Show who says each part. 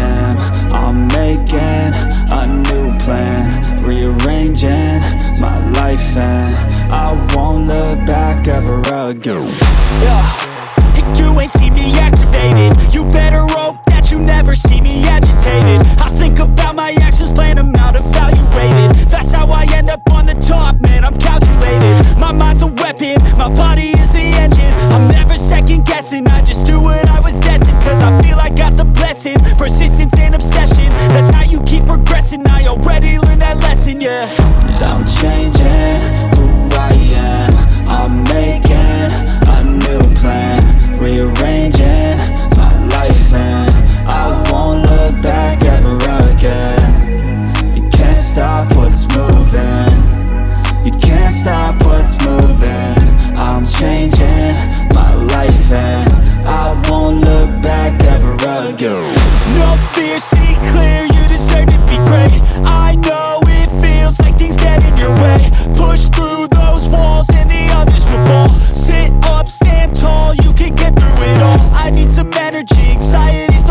Speaker 1: am. I'm making a new plan, rearranging my life, and I won't look back ever again.
Speaker 2: You ain't see me activated. You better hope that you never see me agitated. I think about my actions, plan them out, evaluated. That's how I end up on the top, man, I'm calculated. My mind's a weapon, my body is the engine. I'm never second guessing, I just do what I was destined. Cause I feel I got the blessing, persistence and obsession. That's how you keep progressing, I already learned that lesson, yeah.
Speaker 1: I'm changing who I am. I'm making a new plan, rearranging my life, and I won't look back ever again. You can't stop what's moving. You can't stop what's moving. I'm changing my life, and I won't look back ever again.
Speaker 2: No fear, see clear, you deserve to be great.